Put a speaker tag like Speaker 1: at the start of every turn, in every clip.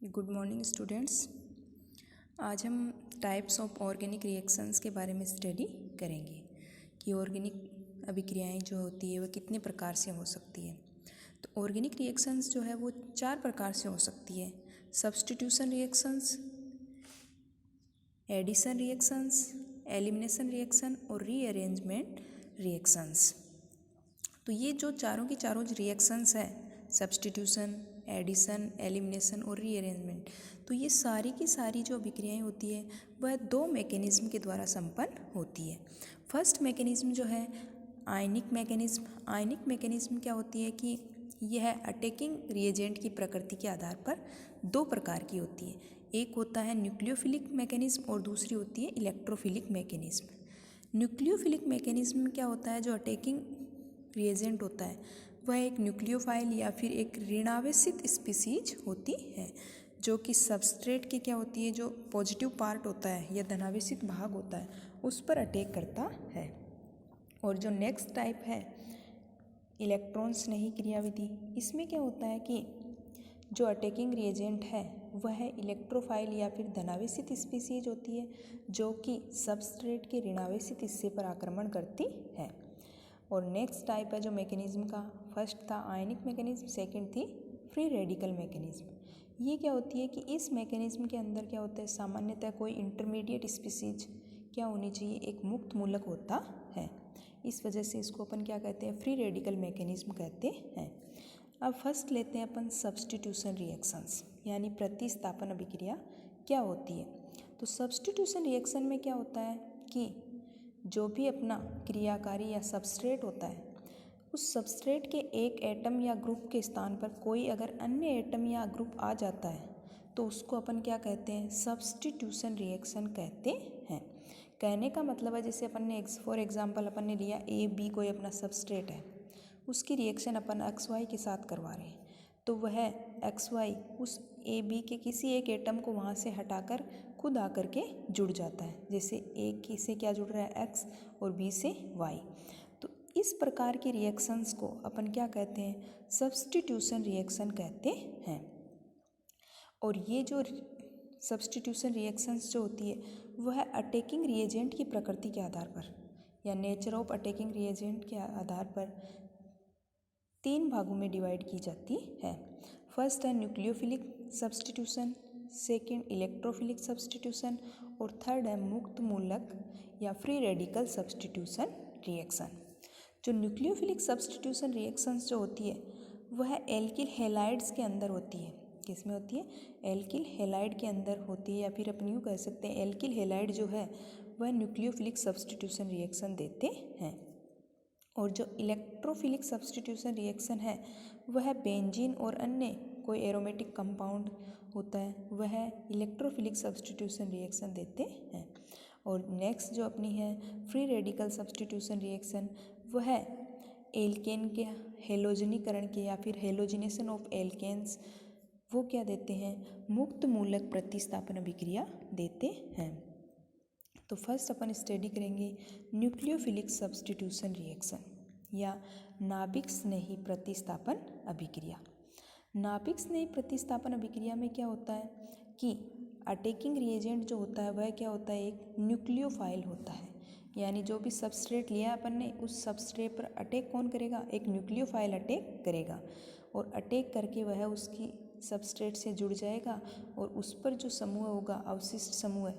Speaker 1: Good morning students. आज हम types of organic reactions के बारे में स्टडी करेंगे कि ऑर्गेनिक अभिक्रियाएं जो होती है वह कितने प्रकार से हो सकती है। तो ऑर्गेनिक रिएक्शंस जो है वो 4 प्रकार से हो सकती है। Substitution reactions, addition reactions, elimination reaction और रीअरेंजमेंट रिएक्शंस। तो ये जो चारों की चारों रिएक्शंस है, सब्स्टिट्यूशन, एडिशन, एलिमिनेशन और रीअरेंजमेंट, तो ये सारी की सारी जो अभिक्रियाएं होती है वह 2 मैकेनिज्म के द्वारा संपन्न होती है। फर्स्ट मैकेनिज्म जो है आयनिक मैकेनिज्म। आयनिक मैकेनिज्म क्या होती है कि यह अटैकिंग रिएजेंट की प्रकृति के आधार पर 2 प्रकार की होती है। एक होता है न्यूक्लियोफिलिक मैकेनिज्म और दूसरी होती है इलेक्ट्रोफिलिक मैकेनिज्म। न्यूक्लियोफिलिक मैकेनिज्म में क्या होता है, जो अटैकिंग रिएजेंट होता है वह एक न्यूक्लियोफाइल या फिर एक ऋणावेशित स्पीसीज होती है, जो कि सबस्ट्रेट के क्या होती है, जो पॉजिटिव पार्ट होता है या धनावेशित भाग होता है उस पर अटैक करता है। और जो नेक्स्ट टाइप है इलेक्ट्रॉन स्नेही क्रियाविधि, इसमें क्या होता है कि जो अटैकिंग रिएजेंट है वह इलेक्ट्रोफाइल या फिर धनावेशित स्पीसीज होती है, जो कि सबस्ट्रेट के ऋणावेशित हिस्से पर आक्रमण करती है। और नेक्स्ट टाइप है जो मैकेनिज्म का, फर्स्ट था आयनिक मैकेनिज्म, सेकंड थी फ्री रेडिकल मैकेनिज्म। ये क्या होती है कि इस मैकेनिज्म के अंदर क्या होता है, सामान्यतः कोई इंटरमीडिएट स्पीसीज क्या होनी चाहिए, एक मुक्त मूलक होता है। इस वजह से इसको अपन क्या कहते हैं, फ्री रेडिकल मैकेनिज्म कहते हैं। अब फर्स्ट लेते हैं अपन सब्स्टिट्यूशन रिएक्शंस, यानी प्रतिस्थापन अभिक्रिया क्या होती है। तो सब्स्टिट्यूशन रिएक्शन में क्या होता है कि जो भी अपना क्रियाकारी या सबस्ट्रेट होता है, उस सबस्ट्रेट के एक एटम या ग्रुप के स्थान पर कोई अगर अन्य एटम या ग्रुप आ जाता है तो उसको अपन क्या कहते हैं, सब्स्टिट्यूशन रिएक्शन कहते हैं। कहने का मतलब है, जैसे अपन ने फॉर एग्जांपल अपन ने लिया ए बी, कोई अपना सबस्ट्रेट है, उसकी रिएक्शन अपन एक्स वाई के साथ करवा रहे हैं, तो वह एक्स वाई उस ए बी के किसी एक एटम को वहाँ से हटाकर खुद आकर के जुड़ जाता है। जैसे ए से क्या जुड़ रहा है, एक्स, और बी से वाई। तो इस प्रकार की रिएक्शंस को अपन क्या कहते हैं, सब्स्टिट्यूशन रिएक्शन कहते हैं। और ये जो सब्स्टिट्यूशन रिएक्शंस जो होती है वह अटैकिंग रिएजेंट की प्रकृति के आधार पर या नेचर ऑफ अटैकिंग रिएजेंट के आधार पर 3 भागों में डिवाइड की जाती है। फर्स्ट है nucleophilic substitution, second electrophilic substitution और थर्ड है मुक्त मूलक या फ्री रेडिकल सब्स्टिट्यूशन रिएक्शन। जो न्यूक्लियोफिलिक सब्स्टिट्यूशन रिएक्शंस जो होती है वह एल्किल हैलाइड्स के अंदर होती है। किसमें होती है, एल्किल हैलाइड के अंदर होती है, या फिर अपन यूँ कह सकते हैं एल्किल हैलाइड जो है वह न्यूक्लियोफिलिक सब्स्टिट्यूशन रिएक्शन देते हैं। और जो इलेक्ट्रोफिलिक सब्स्टिट्यूशन रिएक्शन है वह बेंजीन और अन्य कोई एरोमेटिक कंपाउंड होता है, वह इलेक्ट्रोफिलिक सब्स्टिट्यूशन रिएक्शन देते हैं। और नेक्स्ट जो अपनी है फ्री रेडिकल सब्स्टिट्यूशन रिएक्शन, वह एल्केन के हेलोजनीकरण के या फिर हेलोजिनेशन ऑफ एल्केन्स, वो क्या देते हैं, मुक्त मूलक प्रतिस्थापन अभिक्रिया देते हैं। तो फर्स्ट अपन स्टडी करेंगे न्यूक्लियोफिलिक सब्स्टिट्यूशन रिएक्शन या नाभिक स्नेही प्रतिस्थापन अभिक्रिया। नाभिक स्नेही प्रतिस्थापन अभिक्रिया में क्या होता है कि अटैकिंग रिएजेंट जो होता है वह क्या होता है, एक न्यूक्लियोफाइल होता है, यानी जो भी सबस्ट्रेट लिया अपन ने उस सबस्ट्रेट पर अटैक कौन करेगा, एक न्यूक्लियोफाइल अटैक करेगा, और अटैक करके वह उसकी सबस्ट्रेट से जुड़ जाएगा और उस पर जो समूह होगा, अवशिष्ट समूह,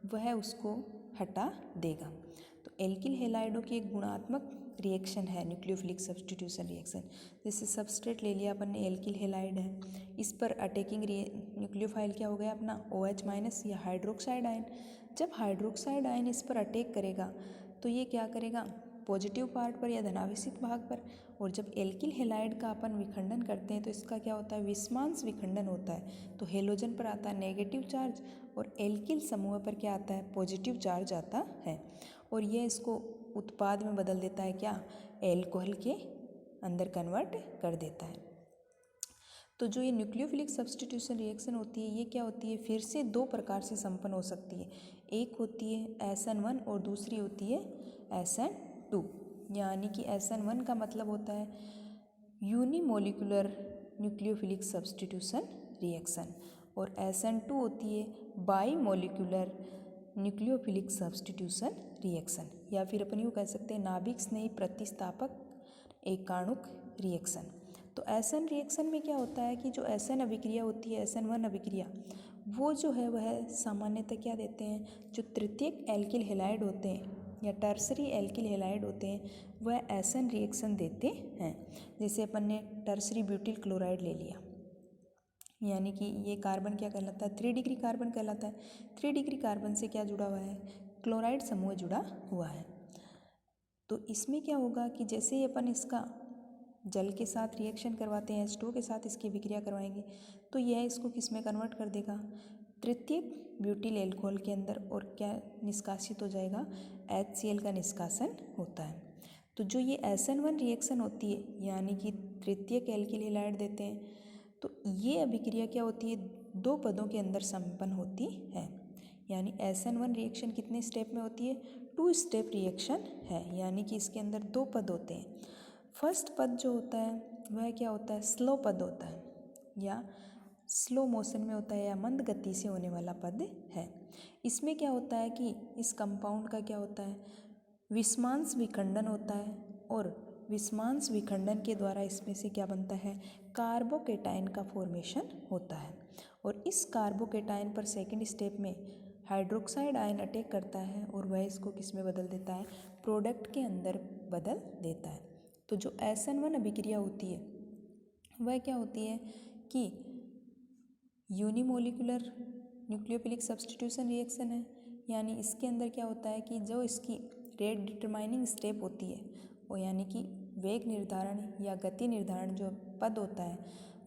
Speaker 1: वह उसको हटा देगा। तो एल्किल हैलाइडों की एक गुणात्मक रिएक्शन है न्यूक्लियोफिलिक सब्स्टिट्यूशन रिएक्शन। जैसे सबस्ट्रेट ले लिया अपन ने, एल्किल हैलाइड है, इस पर अटैकिंग न्यूक्लियोफाइल क्या हो गया अपना OH- या हाइड्रोक्साइड आयन। जब हाइड्रोक्साइड आयन इस पर अटैक करेगा तो ये क्या करेगा, पॉजिटिव पार्ट पर या धनावेशित भाग पर। और जब एल्किल हैलाइड का अपन विखंडन करते हैं तो इसका क्या होता है, विस्मांस विखंडन होता है। तो हेलोजन पर आता है नेगेटिव चार्ज और एल्किल समूह पर क्या आता है, पॉजिटिव चार्ज आता है, और यह इसको उत्पाद में बदल देता है, क्या, एल्कोहल के अंदर कन्वर्ट कर देता है। तो जो ये न्यूक्लियोफिलिक सब्स्टिट्यूशन रिएक्शन होती है ये क्या होती है, फिर से 2 प्रकार से संपन्न हो सकती है। एक होती है SN1 और दूसरी होती है SN2। यानी कि SN1 का मतलब होता है यूनिमोलिकुलर न्यूक्लियोफिलिक सब्स्टिट्यूशन रिएक्शन, और SN2 होती है by molecular nucleophilic substitution reaction, या फिर अपन यूँ कह सकते हैं नाभिक स्नेही प्रतिस्थापक एकाणुक रिएक्शन। तो SN रिएक्शन में क्या होता है कि जो SN अभिक्रिया होती है, SN1 अभिक्रिया, वो जो है वह सामान्यतः क्या देते हैं, जो तृतीयक एल्किल हैलाइड होते हैं या टर्सरी एल्किल हैलाइड होते हैं वह SN रिएक्शन देते हैं। जैसे अपन ने टर्सरी ब्यूटिल क्लोराइड ले लिया, यानी कि ये कार्बन क्या कहलाता है, 3 डिग्री कार्बन कहलाता है। 3 डिग्री कार्बन से क्या जुड़ा हुआ है, क्लोराइड समूह जुड़ा हुआ है। तो इसमें क्या होगा कि जैसे ही अपन इसका जल के साथ रिएक्शन करवाते हैं, H2O के साथ इसकी अभिक्रिया करवाएंगे, तो यह इसको किस में कन्वर्ट कर देगा, तृतीयक ब्यूटिल एल्कोहल के अंदर, और क्या निष्कासित हो जाएगा, HCl का निष्कासन होता है। तो जो ये SN1 रिएक्शन होती है, यानी कि तृतीयक एल्किल हैलाइड देते हैं, तो ये अभिक्रिया क्या होती है, 2 पदों के अंदर संपन्न होती है। यानी SN1 रिएक्शन कितने स्टेप में होती है, 2 स्टेप रिएक्शन है, यानी कि इसके अंदर 2 पद होते हैं। फर्स्ट पद जो होता है वह क्या होता है, स्लो पद होता है, या स्लो मोशन में होता है, या मंद गति से होने वाला पद है। इसमें क्या होता है कि इस कंपाउंड का क्या होता है, विषमांश विखंडन होता है, और विषमांश विखंडन के द्वारा इसमें से क्या बनता है, कार्बोकेटाइन का फॉर्मेशन होता है। और इस कार्बोकेटाइन पर सेकेंड स्टेप में हाइड्रोक्साइड आयन अटैक करता है, और वह इसको किस में बदल देता है, प्रोडक्ट के अंदर बदल देता है। तो जो SN1 अभिक्रिया होती है वह क्या होती है कि यूनिमोलिकुलर न्यूक्लियोफिलिक सब्स्टिट्यूशन रिएक्शन है। यानी इसके अंदर क्या होता है कि जो इसकी रेट डिटरमाइनिंग स्टेप होती है, वो यानी कि वेग निर्धारण या गति निर्धारण जो पद होता है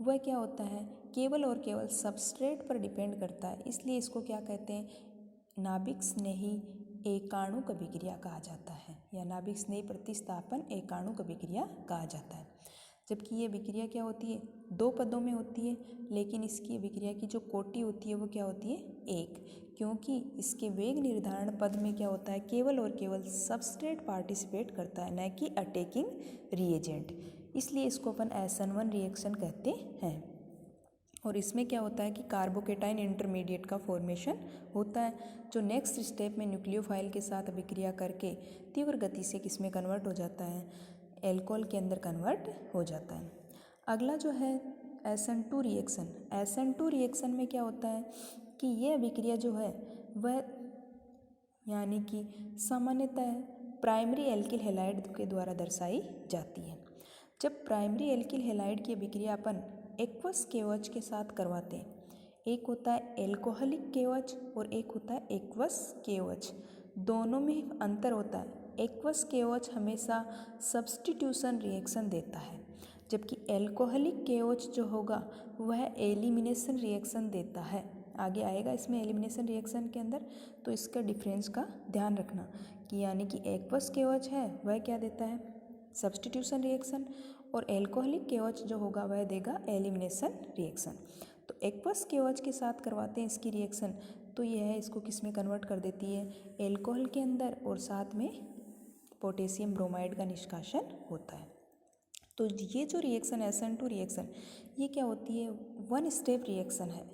Speaker 1: वह क्या होता है, केवल और केवल सबस्ट्रेट पर डिपेंड करता है। इसलिए इसको क्या कहते हैं, नाभिक स्नेही एकाणुक अभिक्रिया कहा जाता है, या नाभिक स्नेही प्रतिस्थापन एकाणुक अभिक्रिया कहा जाता है। जबकि ये अभिक्रिया क्या होती है, 2 पदों में होती है, लेकिन इसकी अभिक्रिया की जो कोटि होती है वो क्या होती है, 1, क्योंकि इसके वेग निर्धारण पद में क्या होता है, केवल और केवल सबस्ट्रेट पार्टिसिपेट करता है, न कि अटैकिंग रिएजेंट। इसलिए इसको अपन SN1 रिएक्शन कहते हैं। और इसमें क्या होता है कि कार्बोकेटाइन इंटरमीडिएट का फॉर्मेशन होता है, जो नेक्स्ट स्टेप में न्यूक्लियोफाइल के साथ अभिक्रिया करके तीव्र गति से किस में कन्वर्ट हो जाता है, एल्कोहल के अंदर कन्वर्ट हो जाता है। अगला जो है SN2 रिएक्शन। SN2 रिएक्शन में क्या होता है कि ये अभिक्रिया जो है वह यानी कि सामान्यतः प्राइमरी एल्किल हैलाइड के द्वारा दर्शाई जाती है। जब प्राइमरी एल्किल हैलाइड की अभिक्रिया अपन एक्वस केओएच के साथ करवाते हैं, एक होता है एल्कोहलिक केओएच और एक होता है एक्वस केओएच, दोनों में अंतर होता है। एक्वस केओएच हमेशा सब्स्टिट्यूशन रिएक्शन देता है, जबकि एल्कोहलिक केओएच जो होगा वह एलिमिनेशन रिएक्शन देता है। आगे आएगा इसमें एलिमिनेशन रिएक्शन के अंदर, तो इसका डिफरेंस का ध्यान रखना कि यानी कि एक्वस केओएच है वह क्या देता है, सब्स्टिट्यूशन रिएक्शन, और एल्कोहलिक केओएच जो होगा वह देगा एलिमिनेशन रिएक्शन। तो एक्वस केओएच के साथ करवाते हैं इसकी रिएक्शन, तो यह इसको किस में कन्वर्ट कर देती है, एल्कोहल के अंदर, और साथ में पोटेशियम ब्रोमाइड का निष्कासन होता है। तो ये जो रिएक्शन SN2 रिएक्शन ये क्या होती है, 1 स्टेप रिएक्शन है।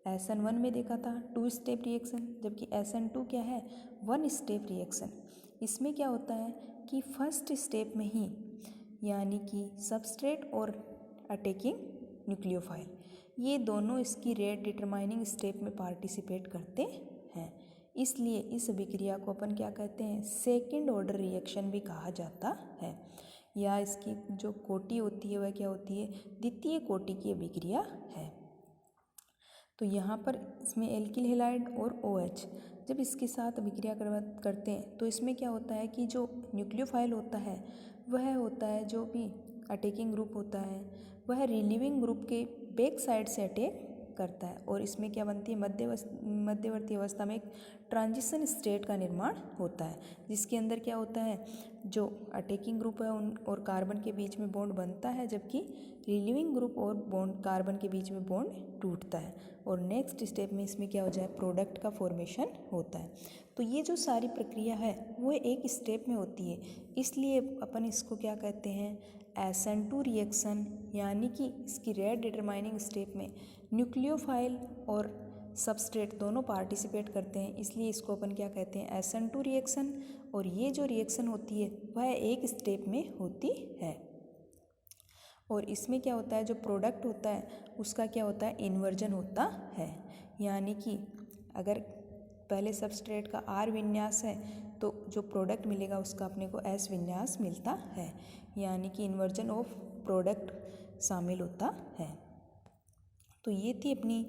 Speaker 1: SN1 में देखा था 2 स्टेप रिएक्शन, जबकि SN2 क्या है, 1 स्टेप रिएक्शन। इसमें क्या होता है कि फर्स्ट स्टेप में ही यानी कि सबस्ट्रेट और अटैकिंग न्यूक्लियोफाइल ये दोनों इसकी रेट डिटरमाइनिंग स्टेप में पार्टिसिपेट करते हैं। इसलिए इस अभिक्रिया को अपन क्या कहते हैं, सेकेंड ऑर्डर रिएक्शन भी कहा जाता है, या इसकी जो कोटि होती है वह क्या होती है, द्वितीय कोटि की अभिक्रिया है। तो यहाँ पर इसमें एल्किल हैलाइड और OH जब इसके साथ अभिक्रिया करते हैं तो इसमें क्या होता है कि जो न्यूक्लियोफाइल होता है वह होता है, जो भी अटैकिंग ग्रुप होता है वह रिलीविंग ग्रुप के बैक साइड से अटैक करता है, और इसमें क्या बनती है, मध्यवर्ती अवस्था में एक ट्रांजिशन स्टेट का निर्माण होता है, जिसके अंदर क्या होता है, जो अटैकिंग ग्रुप है उन और कार्बन के बीच में बॉन्ड बनता है, जबकि रिलीविंग ग्रुप और बॉन्ड कार्बन के बीच में बॉन्ड टूटता है, और नेक्स्ट स्टेप में इसमें क्या हो जाए, प्रोडक्ट का फॉर्मेशन होता है। तो ये जो सारी प्रक्रिया है वो एक स्टेप में होती है, इसलिए अपन इसको क्या कहते हैं, SN2 रिएक्शन, यानी कि इसकी रेट डिटरमाइनिंग स्टेप में न्यूक्लियोफाइल और सबस्ट्रेट दोनों पार्टिसिपेट करते हैं, इसलिए इसको अपन क्या कहते हैं, SN2 रिएक्शन। और ये जो रिएक्शन होती है वह एक स्टेप में होती है। और इसमें क्या होता है, जो प्रोडक्ट होता है उसका क्या होता है, इन्वर्जन होता है। यानी कि अगर पहले सबस्ट्रेट का R विन्यास है तो जो प्रोडक्ट मिलेगा उसका अपने को S विन्यास मिलता है, यानी कि इन्वर्जन ऑफ प्रोडक्ट शामिल होता है। तो ये थी अपनी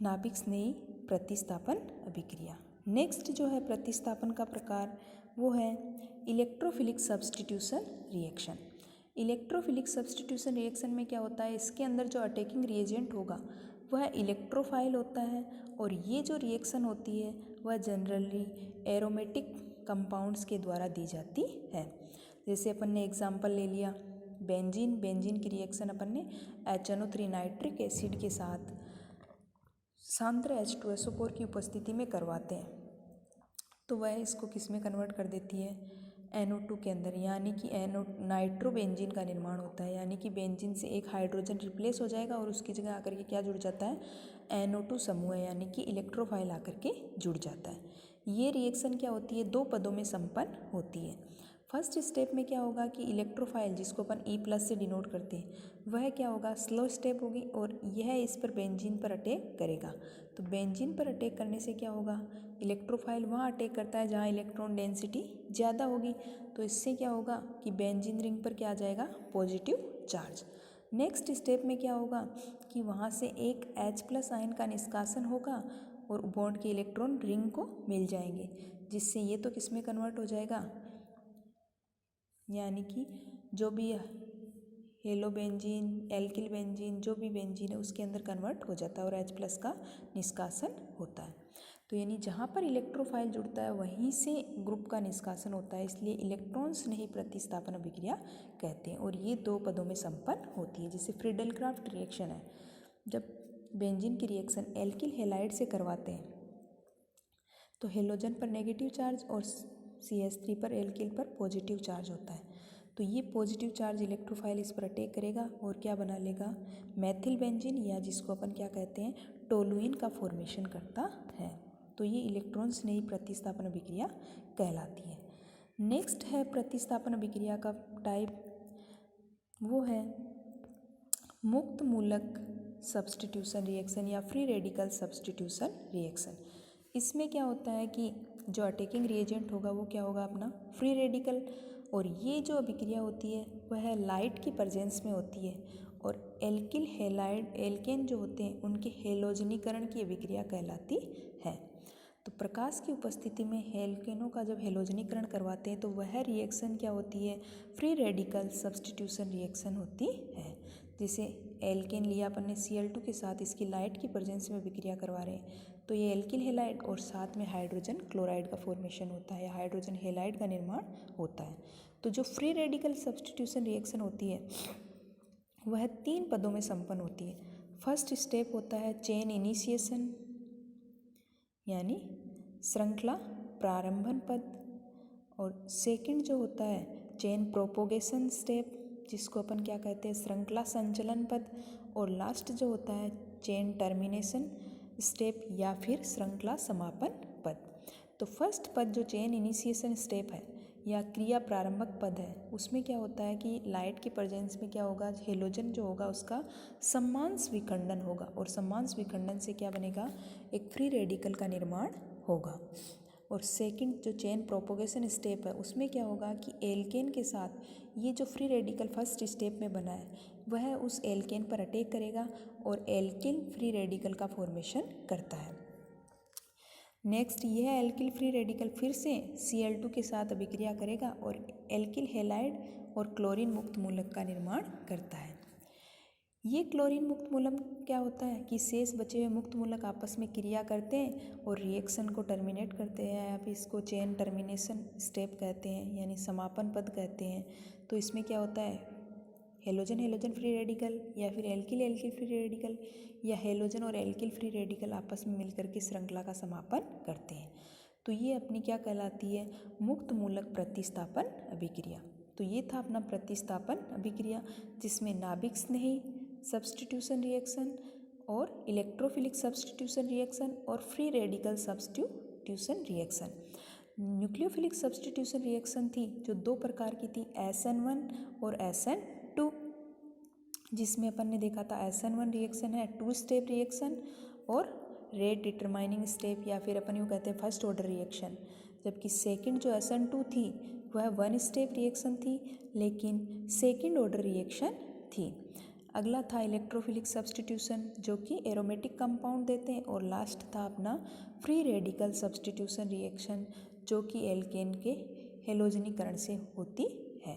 Speaker 1: नाभिक स्नेही प्रतिस्थापन अभिक्रिया। नेक्स्ट जो है प्रतिस्थापन का प्रकार वो है electrophilic substitution reaction. Electrophilic substitution reaction में क्या होता है, इसके अंदर जो अटैकिंग रिएजेंट होगा वह इलेक्ट्रोफाइल होता है। और ये जो रिएक्शन होती है वह जनरली एरोमेटिक कंपाउंड्स के द्वारा दी जाती है। जैसे अपन ने एग्जांपल ले लिया बेंजीन की रिएक्शन अपन ने HNO3 नाइट्रिक एसिड के साथ सांद्र H2SO4 की उपस्थिति में करवाते हैं, तो वह इसको किस में कन्वर्ट कर देती है, NO2 के अंदर, यानी कि नाइट्रोबेंजीन का निर्माण होता है। यानी कि बेंजीन से एक हाइड्रोजन रिप्लेस हो जाएगा और उसकी जगह आकर के क्या जुड़ जाता है, NO2 समूह, यानी कि इलेक्ट्रोफाइल आकर के जुड़ जाता है। ये रिएक्शन क्या होती है, दो पदों में संपन्न होती है। फर्स्ट स्टेप में क्या होगा कि इलेक्ट्रोफाइल जिसको अपन E+ से डिनोट करते हैं वह क्या होगा, स्लो स्टेप होगी और यह इस पर बेंजीन पर अटैक करेगा। तो बेंजीन पर अटैक करने से क्या होगा, इलेक्ट्रोफाइल वहाँ अटैक करता है जहाँ इलेक्ट्रॉन डेंसिटी ज़्यादा होगी, तो इससे क्या होगा कि बेंजीन रिंग पर क्या आ जाएगा, पॉजिटिव चार्ज। नेक्स्ट स्टेप में क्या होगा कि वहाँ से एक H+ आयन का निष्कासन होगा और बॉन्ड के इलेक्ट्रॉन रिंग को मिल जाएंगे, जिससे ये तो किस में कन्वर्ट हो जाएगा, यानी कि जो भी हेलो बेंजीन, एल्किल बेंजीन, जो भी बेंजीन है उसके अंदर कन्वर्ट हो जाता है और H+ का निष्कासन होता है। तो यानी जहाँ पर इलेक्ट्रोफाइल जुड़ता है वहीं से ग्रुप का निष्कासन होता है, इसलिए इलेक्ट्रॉन स्नेही प्रतिस्थापन अभिक्रिया कहते हैं। और ये दो पदों में संपन्न होती है। जैसे फ्रीडेलक्राफ्ट रिएक्शन है, जब बेंजीन की रिएक्शन एल्किल हैलाइड से करवाते हैं तो हेलोजन पर नेगेटिव चार्ज और CH3 पर एल्किल पर पॉजिटिव चार्ज होता है। तो ये पॉजिटिव चार्ज इलेक्ट्रोफाइल इस पर अटैक करेगा और क्या बना लेगा, मैथिल बेंजीन, या जिसको अपन क्या कहते हैं, टोलुइन का फॉर्मेशन करता है। तो ये इलेक्ट्रॉन स्नेही प्रतिस्थापन अभिक्रिया कहलाती है। नेक्स्ट है प्रतिस्थापन अभिक्रिया का टाइप, वो है मुक्त मूलक सब्स्टिट्यूशन रिएक्शन या फ्री रेडिकल सब्स्टिट्यूशन रिएक्शन। इसमें क्या होता है कि जो अटैकिंग रिएजेंट होगा वो क्या होगा, अपना फ्री रेडिकल। और ये जो अभिक्रिया होती है वह लाइट की प्रेजेंस में होती है और एल्किल हैलाइड एल्केन जो होते हैं उनके हेलोजनीकरण की अभिक्रिया कहलाती है। तो प्रकाश की उपस्थिति में एल्केनों का जब हेलोजनीकरण करवाते हैं तो वह रिएक्शन क्या होती है, फ्री रेडिकल सब्स्टिट्यूशन रिएक्शन होती है। जैसे एल्केन लिया अपन ने Cl2 के साथ, इसकी लाइट की प्रेजेंस में अभिक्रिया करवा रहे हैं तो ये एल्किल हैलाइड और साथ में हाइड्रोजन क्लोराइड का फॉर्मेशन होता है, हाइड्रोजन हैलाइड का निर्माण होता है। तो जो फ्री रेडिकल सब्स्टिट्यूशन रिएक्शन होती है वह 3 पदों में संपन्न होती है। फर्स्ट स्टेप होता है चेन इनिशिएशन, यानी श्रृंखला प्रारंभन पद, और सेकंड जो होता है चेन प्रोपोगेशन स्टेप, जिसको अपन क्या कहते हैं, श्रृंखला संचलन पद, और लास्ट जो होता है चेन टर्मिनेशन स्टेप या फिर श्रृंखला समापन पद। तो फर्स्ट पद जो चेन इनिशिएशन स्टेप है या क्रिया प्रारंभक पद है, उसमें क्या होता है कि लाइट की प्रेजेंस में क्या होगा, हेलोजन जो होगा उसका सम्मांश विखंडन होगा और सम्मांश विखंडन से क्या बनेगा, एक फ्री रेडिकल का निर्माण होगा। और सेकंड जो चेन प्रोपोगेशन स्टेप है उसमें क्या होगा कि एल्केन के साथ ये जो फ्री रेडिकल फर्स्ट स्टेप में बना है वह उस एल्केन पर अटैक करेगा और एल्किल फ्री रेडिकल का फॉर्मेशन करता है। नेक्स्ट यह एल्किल फ्री रेडिकल फिर से Cl2 के साथ अभिक्रिया करेगा और एल्किल हैलाइड और क्लोरीन मुक्त मूलक का निर्माण करता है। ये क्लोरीन मुक्त मूलक क्या होता है कि शेष बचे हुए मुक्त मूलक आपस में क्रिया करते हैं और रिएक्शन को टर्मिनेट करते हैं, या फिर इसको चेन टर्मिनेशन स्टेप कहते हैं, यानी समापन पद कहते हैं। तो इसमें क्या होता है, हेलोजन हेलोजन फ्री रेडिकल या फिर एल्किल एल्किल फ्री रेडिकल या हेलोजन और एल्किल फ्री रेडिकल आपस में मिलकर के श्रृंखला का समापन करते हैं। तो ये अपनी क्या कहलाती है, मुक्त मूलक प्रतिस्थापन अभिक्रिया। तो ये था अपना प्रतिस्थापन अभिक्रिया, जिसमें नाभिक स्नेही सब्स्टिट्यूशन रिएक्शन और इलेक्ट्रोफिलिक सब्स्टिट्यूशन रिएक्शन और free radical substitution reaction. Nucleophilic substitution reaction थी जो 2 प्रकार की थी, SN1 और SN2, जिसमें अपन ने देखा था SN1 रिएक्शन है 2 स्टेप रिएक्शन और रेट डिटरमाइनिंग स्टेप, या फिर अपन यूँ कहते हैं फर्स्ट ऑर्डर रिएक्शन। जबकि सेकंड जो SN2 थी वह 1 स्टेप रिएक्शन थी लेकिन सेकंड ऑर्डर रिएक्शन थी। अगला था इलेक्ट्रोफिलिक सब्स्टिट्यूशन जो कि एरोमेटिक कंपाउंड देते हैं, और लास्ट था अपना फ्री रेडिकल सब्स्टिट्यूशन रिएक्शन जो कि एल्केन के हेलोजनीकरण से होती है।